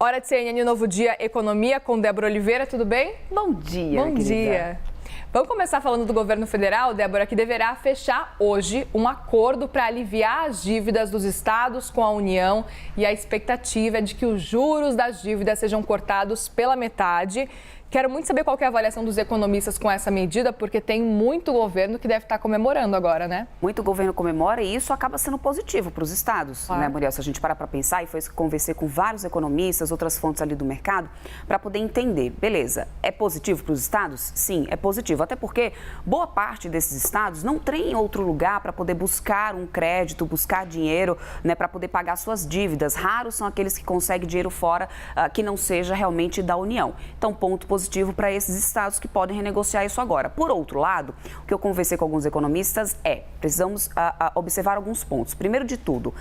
Hora de CNN Novo Dia Economia com Débora Oliveira, tudo bem? Bom dia, Bom dia. Vamos começar falando do governo federal, Débora, que deverá fechar hoje um acordo para aliviar as dívidas dos estados com a União e a expectativa é de que os juros das dívidas sejam cortados pela metade. Quero muito saber qual que é a avaliação dos economistas com essa medida, porque tem muito governo que deve estar comemorando agora, né? Muito governo comemora e isso acaba sendo positivo para os estados, Claro. né, Muriel? Se a gente parar para pensar, e foi isso que conversei com vários economistas, outras fontes ali do mercado, para poder entender, beleza, é positivo para os estados? Sim, é positivo, até porque boa parte desses estados não tem outro lugar para poder buscar um crédito, buscar dinheiro, né, para poder pagar suas dívidas. Raros são aqueles que conseguem dinheiro fora, que não seja realmente da União. Então, ponto positivo para esses estados que podem renegociar isso agora. Por outro lado, o que eu conversei com alguns economistas precisamos observar alguns pontos. Primeiro de tudo,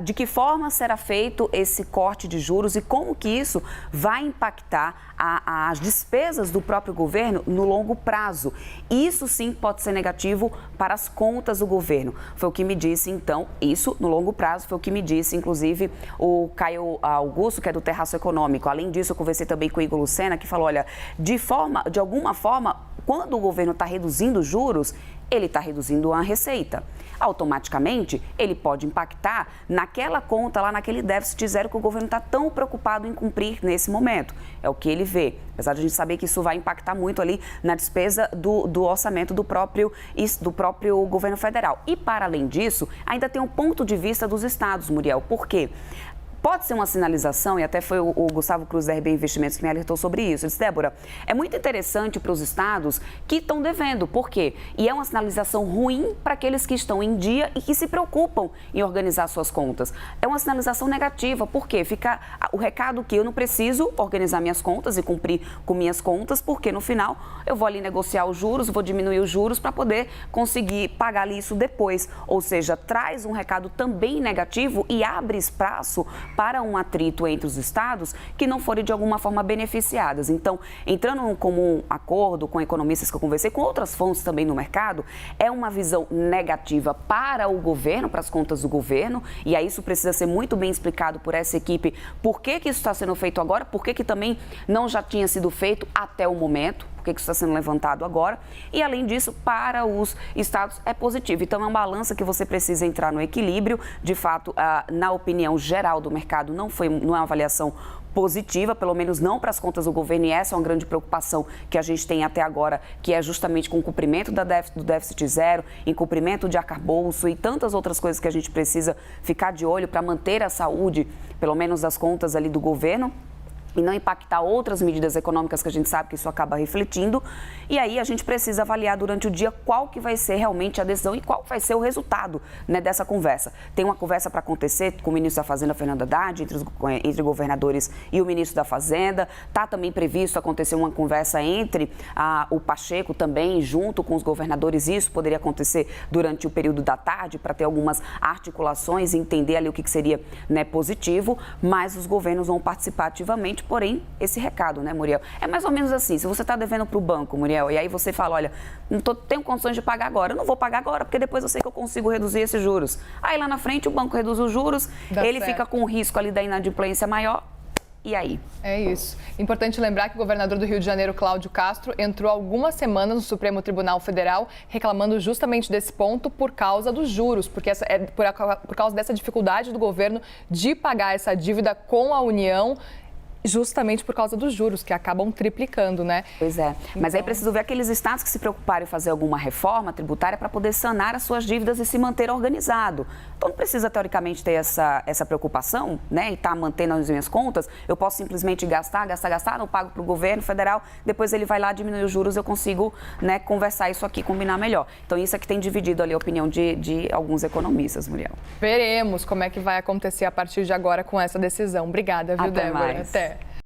de que forma será feito esse corte de juros e como que isso vai impactar as despesas do próprio governo no longo prazo. Isso sim pode ser negativo para as contas do governo. Foi o que me disse, então, isso no longo prazo, foi o que me disse, inclusive, o Caio Augusto, que é do Terraço Econômico. Além disso, eu conversei também com o Igor Lucena, que falou, olha, de alguma forma, quando o governo está reduzindo os juros, ele está reduzindo a receita. Automaticamente, ele pode impactar naquela conta lá, naquele déficit zero que o governo está tão preocupado em cumprir nesse momento. É o que ele vê. Apesar de a gente saber que isso vai impactar muito ali na despesa do orçamento do próprio governo federal. E, para além disso, ainda tem um ponto de vista dos estados, Muriel. Por quê? Pode ser uma sinalização, e até foi o Gustavo Cruz da RB Investimentos que me alertou sobre isso. Ele disse, Débora, é muito interessante para os estados que estão devendo. Por quê? E é uma sinalização ruim para aqueles que estão em dia e que se preocupam em organizar suas contas. É uma sinalização negativa, porque fica o recado que eu não preciso organizar minhas contas e cumprir com minhas contas, porque no final eu vou ali negociar os juros, vou diminuir os juros para poder conseguir pagar ali isso depois. Ou seja, traz um recado também negativo e abre espaço para um atrito entre os estados que não forem de alguma forma beneficiadas. Então, entrando num comum acordo com economistas que eu conversei, com outras fontes também no mercado, é uma visão negativa para o governo, para as contas do governo, e aí isso precisa ser muito bem explicado por essa equipe, por que isso está sendo feito agora, por que também não já tinha sido feito até o momento, por que isso está sendo levantado agora, e além disso, para os estados é positivo. Então, é uma balança que você precisa entrar no equilíbrio, de fato, na opinião geral do mercado, não é uma avaliação positiva, pelo menos não para as contas do governo, e essa é uma grande preocupação que a gente tem até agora, que é justamente com o cumprimento do déficit zero, em cumprimento de arcabouço e tantas outras coisas que a gente precisa ficar de olho para manter a saúde, pelo menos das contas ali do governo, e não impactar outras medidas econômicas que a gente sabe que isso acaba refletindo. E aí a gente precisa avaliar durante o dia qual que vai ser realmente a decisão e qual vai ser o resultado, né, dessa conversa. Tem uma conversa para acontecer com o ministro da Fazenda, Fernando Haddad, entre governadores e o ministro da Fazenda. Está também previsto acontecer uma conversa entre o Pacheco também, junto com os governadores. Isso poderia acontecer durante o período da tarde para ter algumas articulações e entender ali o que seria, né, positivo, mas os governos vão participar ativamente. Porém, esse recado, né, Muriel? É mais ou menos assim, se você está devendo para o banco, Muriel, e aí você fala, olha, não tenho condições de pagar agora, eu não vou pagar agora, porque depois eu sei que eu consigo reduzir esses juros. Aí lá na frente o banco reduz os juros, ele fica com o risco ali da inadimplência maior. E aí? É isso. Importante lembrar que o governador do Rio de Janeiro, Cláudio Castro, entrou algumas semanas no Supremo Tribunal Federal reclamando justamente desse ponto por causa dos juros, porque por causa dessa dificuldade do governo de pagar essa dívida com a União, justamente por causa dos juros, que acabam triplicando, né? Pois é. Mas aí preciso ver aqueles estados que se preocuparem em fazer alguma reforma tributária para poder sanar as suas dívidas e se manter organizado. Então, não precisa, teoricamente, ter essa preocupação, né? E estar mantendo as minhas contas. Eu posso simplesmente gastar, não pago para o governo federal, depois ele vai lá diminuir os juros, eu consigo, né, conversar isso aqui, combinar melhor. Então, isso é que tem dividido ali a opinião de alguns economistas, Muriel. Veremos como é que vai acontecer a partir de agora com essa decisão. Obrigada, viu, Até Débora? mais. Até.